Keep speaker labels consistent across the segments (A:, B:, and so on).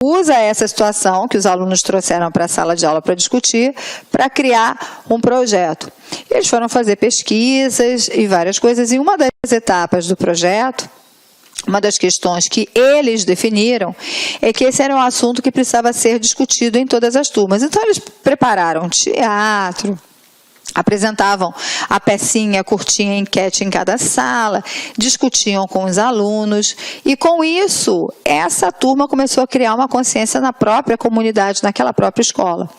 A: usa essa situação que os alunos trouxeram para a sala de aula para discutir, para criar um projeto. Eles foram fazer pesquisas e várias coisas, e uma das etapas do projeto, uma das questões que eles definiram, é que esse era um assunto que precisava ser discutido em todas as turmas. Então, eles prepararam teatro, apresentavam a pecinha curtinha, enquete em cada sala, discutiam com os alunos, e com isso, essa turma começou a criar uma consciência na própria comunidade, naquela própria escola.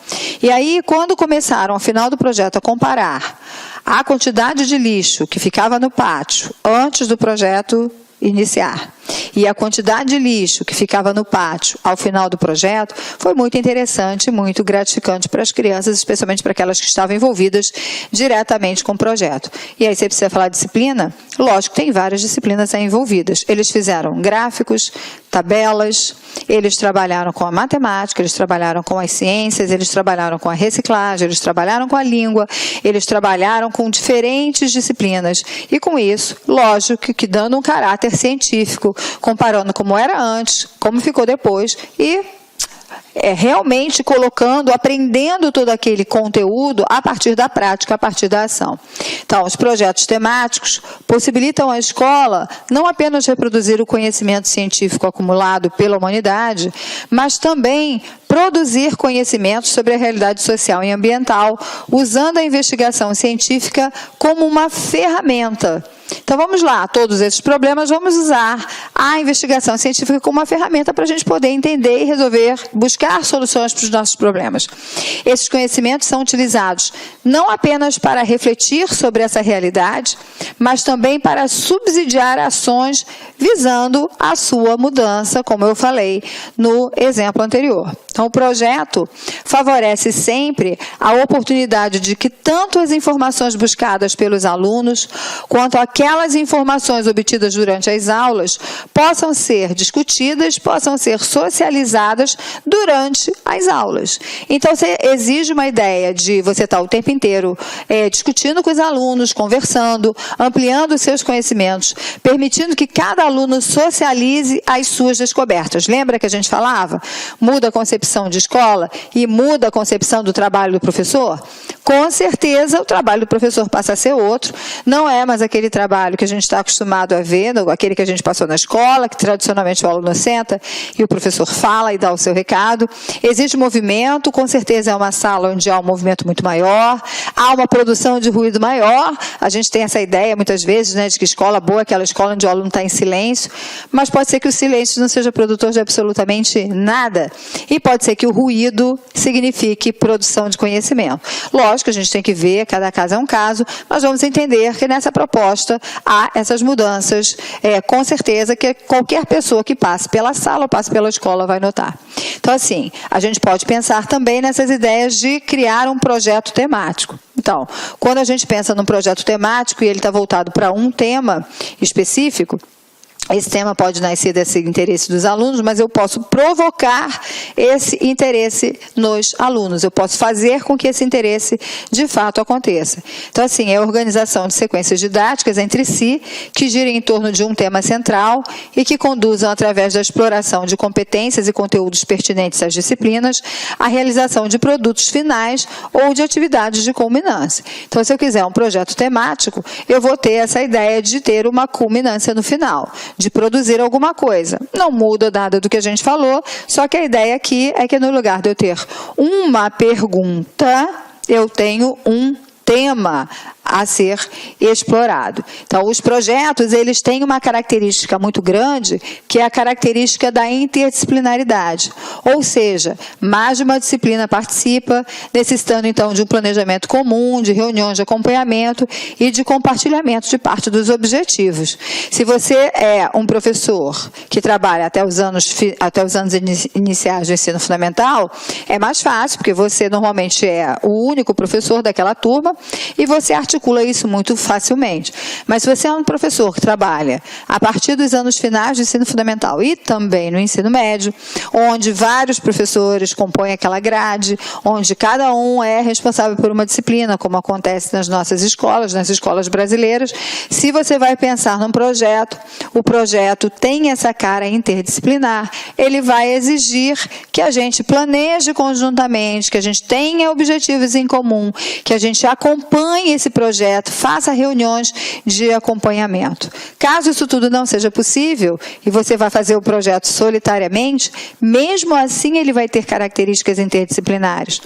A: E aí, quando começaram, ao final do projeto, a comparar a quantidade de lixo que ficava no pátio antes do projeto iniciar e a quantidade de lixo que ficava no pátio ao final do projeto, foi muito interessante, muito gratificante para as crianças, especialmente para aquelas que estavam envolvidas diretamente com o projeto. E aí você precisa falar de disciplina? Lógico, tem várias disciplinas aí envolvidas. Eles fizeram gráficos, tabelas, eles trabalharam com a matemática, eles trabalharam com as ciências, eles trabalharam com a reciclagem, eles trabalharam com a língua, eles trabalharam com diferentes disciplinas. E com isso, lógico que dando um caráter científico, comparando como era antes, como ficou depois, e realmente colocando, aprendendo todo aquele conteúdo a partir da prática, a partir da ação. Então, os projetos temáticos possibilitam à escola não apenas reproduzir o conhecimento científico acumulado pela humanidade, mas também produzir conhecimentos sobre a realidade social e ambiental, usando a investigação científica como uma ferramenta. Então, vamos lá, todos esses problemas, vamos usar a investigação científica como uma ferramenta para a gente poder entender e resolver, buscar soluções para os nossos problemas. Esses conhecimentos são utilizados não apenas para refletir sobre essa realidade, mas também para subsidiar ações visando a sua mudança, como eu falei no exemplo anterior. Então, o projeto favorece sempre a oportunidade de que tanto as informações buscadas pelos alunos, quanto aquelas informações obtidas durante as aulas, possam ser discutidas, possam ser socializadas durante as aulas. Então, você exige uma ideia de você estar o tempo inteiro discutindo com os alunos, conversando, ampliando os seus conhecimentos, permitindo que cada aluno socialize as suas descobertas. Lembra que a gente falava? Muda a concepção de escola e muda a concepção do trabalho do professor? Com certeza, o trabalho do professor passa a ser outro. Não é mais aquele trabalho que a gente está acostumado a ver, aquele que a gente passou na escola, que tradicionalmente o aluno senta e o professor fala e dá o seu recado. Existe movimento, com certeza é uma sala onde há um movimento muito maior, há uma produção de ruído maior. A gente tem essa ideia, muitas vezes, né, de que escola boa é aquela escola onde o aluno está em silêncio, mas pode ser que o silêncio não seja produtor de absolutamente nada. E pode ser que o ruído signifique produção de conhecimento. Lógico, a gente tem que ver, cada caso é um caso, mas vamos entender que nessa proposta há essas mudanças, com certeza que qualquer pessoa que passe pela sala ou passe pela escola vai notar. Então, assim, a gente pode pensar também nessas ideias de criar um projeto temático. Então, quando a gente pensa num projeto temático e ele está voltado para um tema específico, esse tema pode nascer desse interesse dos alunos, mas eu posso provocar esse interesse nos alunos. Eu posso fazer com que esse interesse, de fato, aconteça. Então, assim, é a organização de sequências didáticas entre si, que girem em torno de um tema central e que conduzam, através da exploração de competências e conteúdos pertinentes às disciplinas, a realização de produtos finais ou de atividades de culminância. Então, se eu quiser um projeto temático, eu vou ter essa ideia de ter uma culminância no final, de produzir alguma coisa. Não muda nada do que a gente falou, só que a ideia aqui é que no lugar de eu ter uma pergunta, eu tenho um tema a ser explorado. Então, os projetos, eles têm uma característica muito grande, que é a característica da interdisciplinaridade. Ou seja, mais de uma disciplina participa, necessitando, então, de um planejamento comum, de reuniões de acompanhamento e de compartilhamento de parte dos objetivos. Se você é um professor que trabalha até os anos iniciais do ensino fundamental, é mais fácil, porque você normalmente é o único professor daquela turma e você articula articula isso muito facilmente. Mas se você é um professor que trabalha a partir dos anos finais do ensino fundamental e também no ensino médio, onde vários professores compõem aquela grade, onde cada um é responsável por uma disciplina, como acontece nas nossas escolas, nas escolas brasileiras, se você vai pensar num projeto, o projeto tem essa cara interdisciplinar, ele vai exigir que a gente planeje conjuntamente, que a gente tenha objetivos em comum, que a gente acompanhe esse projeto, faça reuniões de acompanhamento. Caso isso tudo não seja possível, e você vai fazer o projeto solitariamente, mesmo assim ele vai ter características interdisciplinares.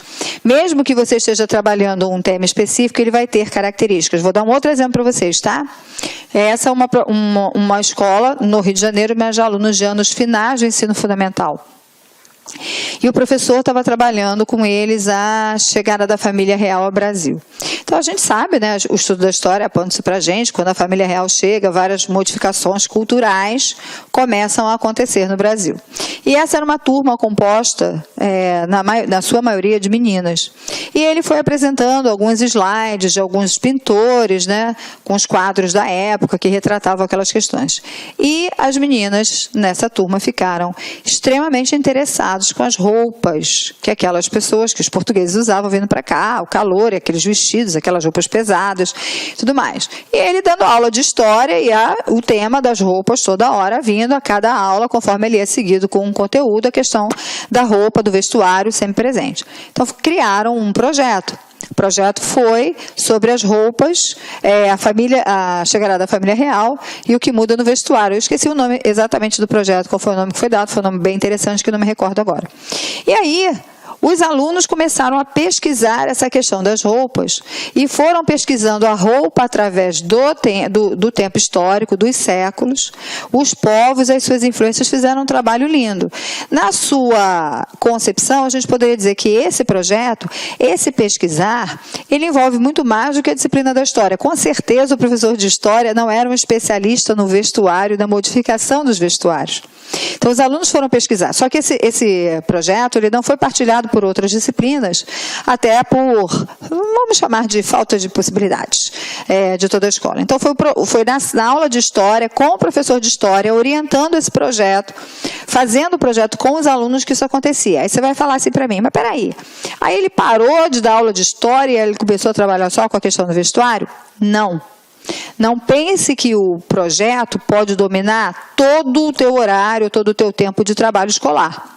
A: Mesmo que você esteja trabalhando um tema específico, ele vai ter características. Vou dar um outro exemplo para vocês, tá? Essa é uma escola no Rio de Janeiro, mas de alunos de anos finais do ensino fundamental. E o professor estava trabalhando com eles a chegada da família real ao Brasil. Então a gente sabe, né, o estudo da história aponta isso para a gente, quando a família real chega, várias modificações culturais começam a acontecer no Brasil. E essa era uma turma composta, na sua maioria, de meninas. E ele foi apresentando alguns slides de alguns pintores, né, com os quadros da época que retratavam aquelas questões. E as meninas nessa turma ficaram extremamente interessadas com as roupas que aquelas pessoas, que os portugueses usavam vindo para cá, o calor e aqueles vestidos, aquelas roupas pesadas, tudo mais. E ele dando aula de história e o tema das roupas toda hora vindo a cada aula, conforme ele ia seguido com um conteúdo, a questão da roupa, do vestuário sempre presente. Então criaram um projeto. O projeto foi sobre as roupas, a chegada da família real e o que muda no vestuário. Eu esqueci o nome exatamente do projeto, qual foi o nome que foi dado, foi um nome bem interessante que eu não me recordo agora. E aí, os alunos começaram a pesquisar essa questão das roupas e foram pesquisando a roupa através do tempo histórico, dos séculos. Os povos, as suas influências fizeram um trabalho lindo. Na sua concepção, a gente poderia dizer que esse projeto, esse pesquisar, ele envolve muito mais do que a disciplina da história. Com certeza, o professor de história não era um especialista no vestuário, na modificação dos vestuários. Então, os alunos foram pesquisar. Só que esse projeto ele não foi partilhado por outras disciplinas, até por, vamos chamar de falta de possibilidades de toda a escola. Então, foi na aula de história, com o professor de história, orientando esse projeto, fazendo o projeto com os alunos que isso acontecia. Aí você vai falar assim para mim, mas peraí, aí ele parou de dar aula de história e ele começou a trabalhar só com a questão do vestuário? Não. Não pense que o projeto pode dominar todo o teu horário, todo o teu tempo de trabalho escolar.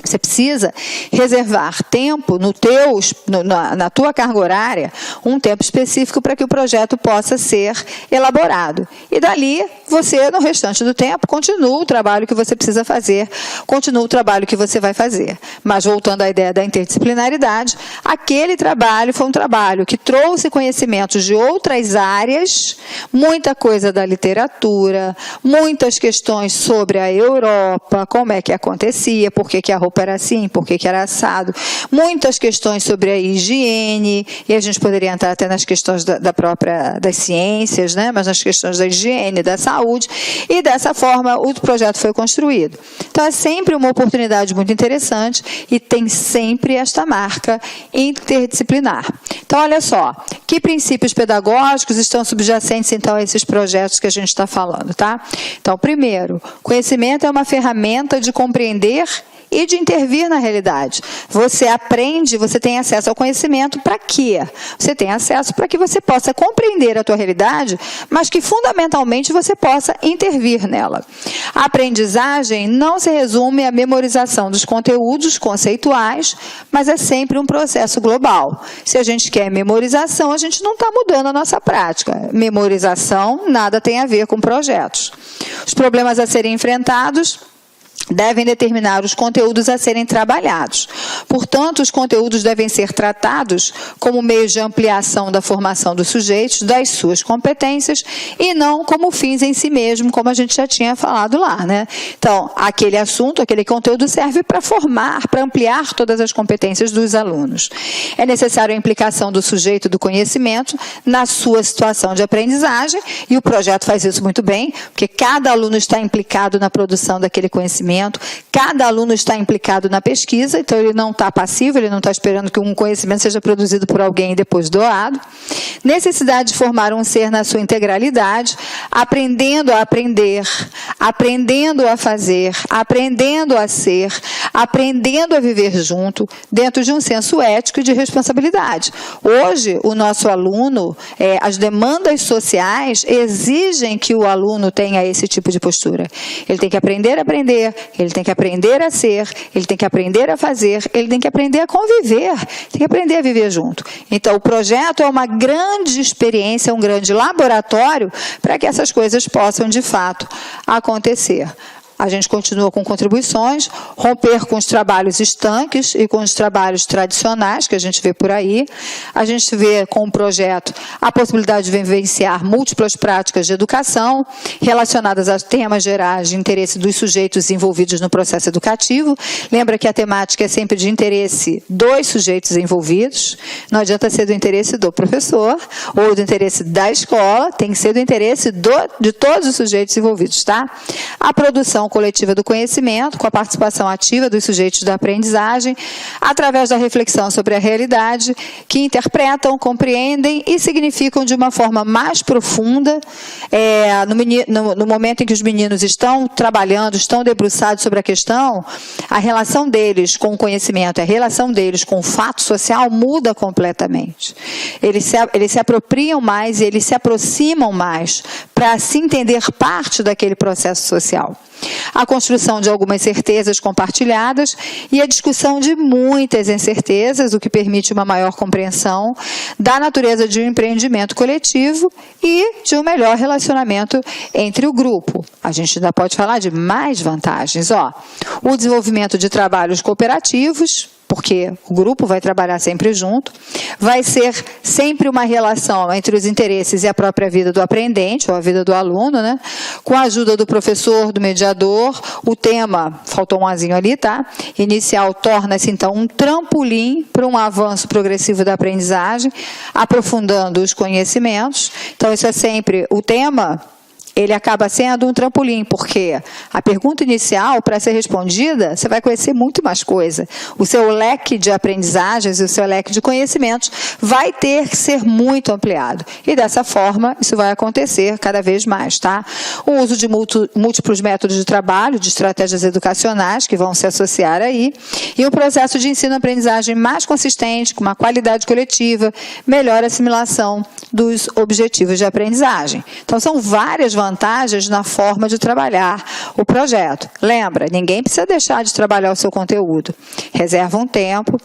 A: Você precisa reservar tempo na tua carga horária, um tempo específico para que o projeto possa ser elaborado. E dali, você, no restante do tempo, continua o trabalho que você precisa fazer, continua o trabalho que você vai fazer. Mas, voltando à ideia da interdisciplinaridade, aquele trabalho foi um trabalho que trouxe conhecimentos de outras áreas, muita coisa da literatura, muitas questões sobre a Europa, como é que acontecia, por que a roupa era assim, por que era assado, muitas questões sobre a higiene, e a gente poderia entrar até nas questões das ciências, né? Mas nas questões da higiene, da saúde, e dessa forma o projeto foi construído. Então é sempre uma oportunidade muito interessante e tem sempre esta marca interdisciplinar. Então olha só, que princípios pedagógicos estão subjacentes então a esses projetos que a gente está falando, tá? Então primeiro, conhecimento é uma ferramenta de compreender e de intervir na realidade. Você aprende, você tem acesso ao conhecimento para quê? Você tem acesso para que você possa compreender a tua realidade, mas que fundamentalmente você possa intervir nela. A aprendizagem não se resume à memorização dos conteúdos conceituais, mas é sempre um processo global. Se a gente quer memorização, a gente não está mudando a nossa prática. Memorização nada tem a ver com projetos. Os problemas a serem enfrentados devem determinar os conteúdos a serem trabalhados. Portanto, os conteúdos devem ser tratados como meios de ampliação da formação dos sujeitos, das suas competências, e não como fins em si mesmo, como a gente já tinha falado lá, né? Então, aquele assunto, aquele conteúdo serve para formar, para ampliar todas as competências dos alunos. É necessário a implicação do sujeito do conhecimento na sua situação de aprendizagem, e o projeto faz isso muito bem, porque cada aluno está implicado na produção daquele conhecimento conhecimento. Cada aluno está implicado na pesquisa, então ele não está passivo, ele não está esperando que um conhecimento seja produzido por alguém e depois doado. Necessidade de formar um ser na sua integralidade, aprendendo a aprender, aprendendo a fazer, aprendendo a ser, aprendendo a viver junto, dentro de um senso ético e de responsabilidade. Hoje, o nosso aluno, as demandas sociais exigem que o aluno tenha esse tipo de postura. Ele tem que aprender a aprender, ele tem que aprender a ser, ele tem que aprender a fazer, ele tem que aprender a conviver, tem que aprender a viver junto. Então, o projeto é uma grande experiência, um grande laboratório para que essas coisas possam, de fato, acontecer. A gente continua com contribuições, romper com os trabalhos estanques e com os trabalhos tradicionais que a gente vê por aí. A gente vê com o projeto a possibilidade de vivenciar múltiplas práticas de educação relacionadas a temas gerais de interesse dos sujeitos envolvidos no processo educativo. Lembra que a temática é sempre de interesse dos sujeitos envolvidos. Não adianta ser do interesse do professor ou do interesse da escola, tem que ser do interesse de todos os sujeitos envolvidos, tá? A produção coletiva do conhecimento, com a participação ativa dos sujeitos da aprendizagem, através da reflexão sobre a realidade, que interpretam, compreendem e significam de uma forma mais profunda, no momento em que os meninos estão trabalhando, estão debruçados sobre a questão, a relação deles com o conhecimento, a relação deles com o fato social muda completamente. Eles se apropriam mais e eles se aproximam mais para se entender parte daquele processo social. A construção de algumas certezas compartilhadas e a discussão de muitas incertezas, o que permite uma maior compreensão da natureza de um empreendimento coletivo e de um melhor relacionamento entre o grupo. A gente ainda pode falar de mais vantagens. O desenvolvimento de trabalhos cooperativos, porque o grupo vai trabalhar sempre junto, vai ser sempre uma relação entre os interesses e a própria vida do aprendente, ou a vida do aluno, né? Com a ajuda do professor, do mediador, o tema, faltou um azinho ali, tá? Inicial torna-se, então, um trampolim para um avanço progressivo da aprendizagem, aprofundando os conhecimentos. Então, isso é sempre o tema. Ele acaba sendo um trampolim, porque a pergunta inicial, para ser respondida, você vai conhecer muito mais coisa. O seu leque de aprendizagens e o seu leque de conhecimentos vai ter que ser muito ampliado. E dessa forma, isso vai acontecer cada vez mais, tá? O uso de múltiplos métodos de trabalho, de estratégias educacionais que vão se associar aí, e um processo de ensino-aprendizagem mais consistente, com uma qualidade coletiva, melhor assimilação dos objetivos de aprendizagem. Então, são várias vantagens na forma de trabalhar o projeto. Lembra, ninguém precisa deixar de trabalhar o seu conteúdo. Reserva um tempo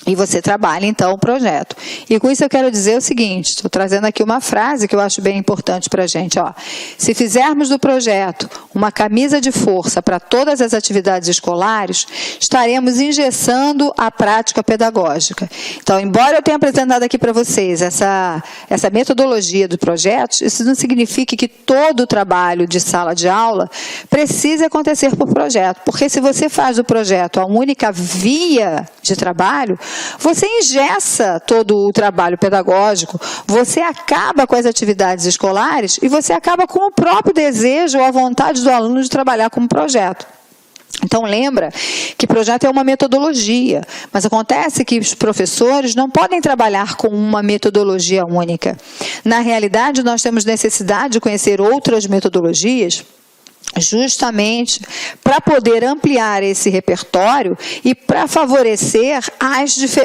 A: e você trabalha, então, o projeto. E com isso eu quero dizer o seguinte, estou trazendo aqui uma frase que eu acho bem importante para a gente. Se fizermos do projeto uma camisa de força para todas as atividades escolares, estaremos engessando a prática pedagógica. Então, embora eu tenha apresentado aqui para vocês essa metodologia do projeto, isso não significa que todo o trabalho de sala de aula precise acontecer por projeto, porque se você faz do projeto a única via de trabalho, você engessa todo o trabalho pedagógico, você acaba com as atividades escolares e você acaba com o próprio desejo ou a vontade do aluno de trabalhar como projeto. Então, lembra que projeto é uma metodologia, mas acontece que os professores não podem trabalhar com uma metodologia única. Na realidade, nós temos necessidade de conhecer outras metodologias, justamente para poder ampliar esse repertório e para favorecer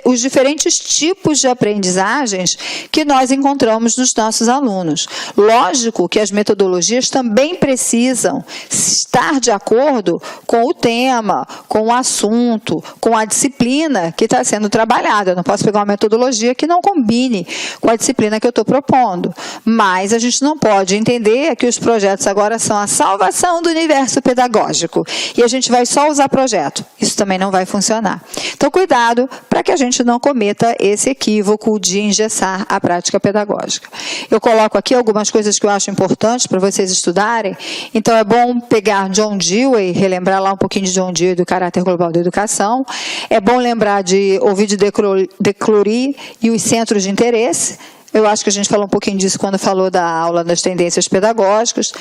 A: os diferentes tipos de aprendizagens que nós encontramos nos nossos alunos. Lógico que as metodologias também precisam estar de acordo com o tema, com o assunto, com a disciplina que está sendo trabalhada. Eu não posso pegar uma metodologia que não combine com a disciplina que eu estou propondo. Mas a gente não pode entender que os projetos agora são a salvação do universo pedagógico e a gente vai só usar projeto. Isso também não vai funcionar. Então, cuidado para que a gente não cometa esse equívoco de engessar a prática pedagógica. Eu coloco aqui algumas coisas que eu acho importantes para vocês estudarem. Então, é bom pegar John Dewey, relembrar lá um pouquinho de John Dewey do caráter global da educação. É bom lembrar de Ovidio de Clory e os centros de interesse. Eu acho que a gente falou um pouquinho disso quando falou da aula das tendências pedagógicas.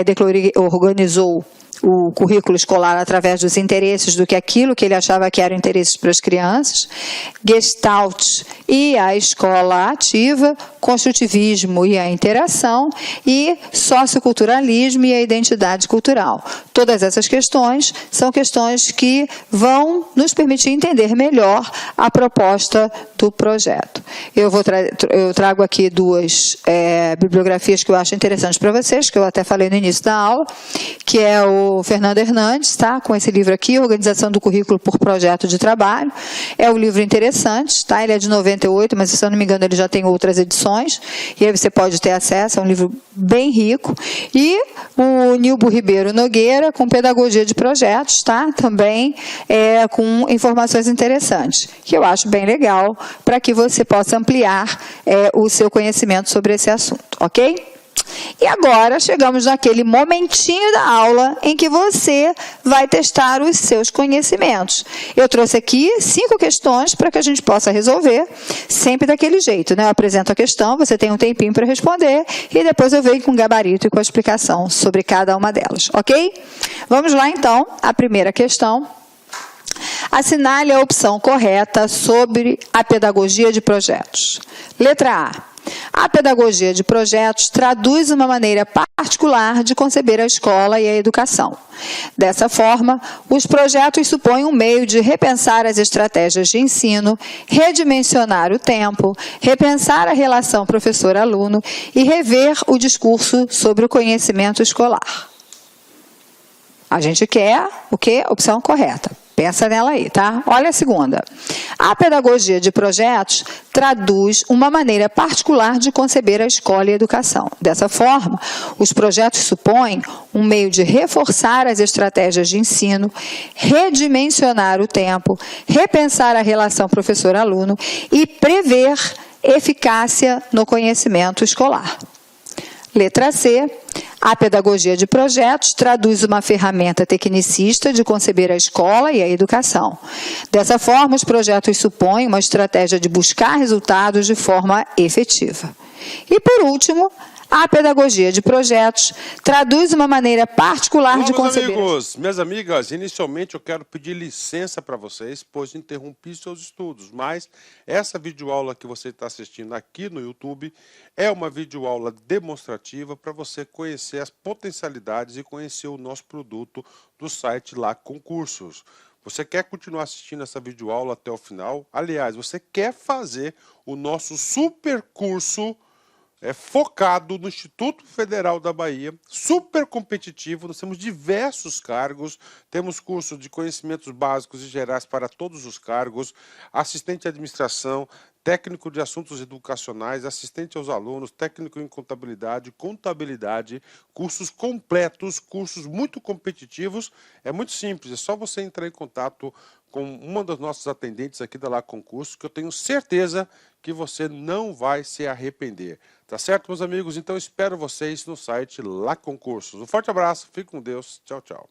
A: De Clory organizou o currículo escolar através dos interesses do que aquilo que ele achava que eram interesses para as crianças, Gestalt e a escola ativa, construtivismo e a interação, e socioculturalismo e a identidade cultural. Todas essas questões são questões que vão nos permitir entender melhor a proposta do projeto. Eu trago aqui duas bibliografias que eu acho interessantes para vocês, que eu até falei no início da aula, que é o Fernando Hernandes, tá? Com esse livro aqui, Organização do Currículo por Projeto de Trabalho. É um livro interessante, tá? Ele é de 98, mas se eu não me engano ele já tem outras edições, e aí você pode ter acesso, é um livro bem rico. E o Nilbo Ribeiro Nogueira, com Pedagogia de Projetos, tá? Também com informações interessantes, que eu acho bem legal, para que você possa ampliar o seu conhecimento sobre esse assunto, ok? E agora chegamos naquele momentinho da aula em que você vai testar os seus conhecimentos. Eu trouxe aqui 5 questões para que a gente possa resolver, sempre daquele jeito, né? Eu apresento a questão, você tem um tempinho para responder, e depois eu venho com o gabarito e com a explicação sobre cada uma delas, ok? Vamos lá então, a primeira questão. Assinale a opção correta sobre a pedagogia de projetos. Letra A. A pedagogia de projetos traduz uma maneira particular de conceber a escola e a educação. Dessa forma, os projetos supõem um meio de repensar as estratégias de ensino, redimensionar o tempo, repensar a relação professor-aluno e rever o discurso sobre o conhecimento escolar. A gente quer o quê? Opção correta. Pensa nela aí, tá? Olha a segunda. A pedagogia de projetos traduz uma maneira particular de conceber a escola e a educação. Dessa forma, os projetos supõem um meio de reforçar as estratégias de ensino, redimensionar o tempo, repensar a relação professor-aluno e prever eficácia no conhecimento escolar. Letra C. A pedagogia de projetos traduz uma ferramenta tecnicista de conceber a escola e a educação. Dessa forma, os projetos supõem uma estratégia de buscar resultados de forma efetiva. E, por último, a pedagogia de projetos traduz uma maneira particular de conceber...
B: Meus amigos, minhas amigas, inicialmente eu quero pedir licença para vocês, pois interrompi seus estudos, mas essa videoaula que você está assistindo aqui no YouTube é uma videoaula demonstrativa para você conhecer as potencialidades e conhecer o nosso produto do site Lá Concursos. Você quer continuar assistindo essa videoaula até o final? Aliás, você quer fazer o nosso super curso focado no Instituto Federal da Bahia, super competitivo, nós temos diversos cargos, temos curso de conhecimentos básicos e gerais para todos os cargos, assistente de administração, técnico de assuntos educacionais, assistente aos alunos, técnico em contabilidade, cursos completos, cursos muito competitivos. É muito simples, é só você entrar em contato com uma das nossas atendentes aqui da Lá Concursos, que eu tenho certeza que você não vai se arrepender. Tá certo, meus amigos? Então, espero vocês no site Lá Concursos. Um forte abraço, fique com Deus. Tchau, tchau.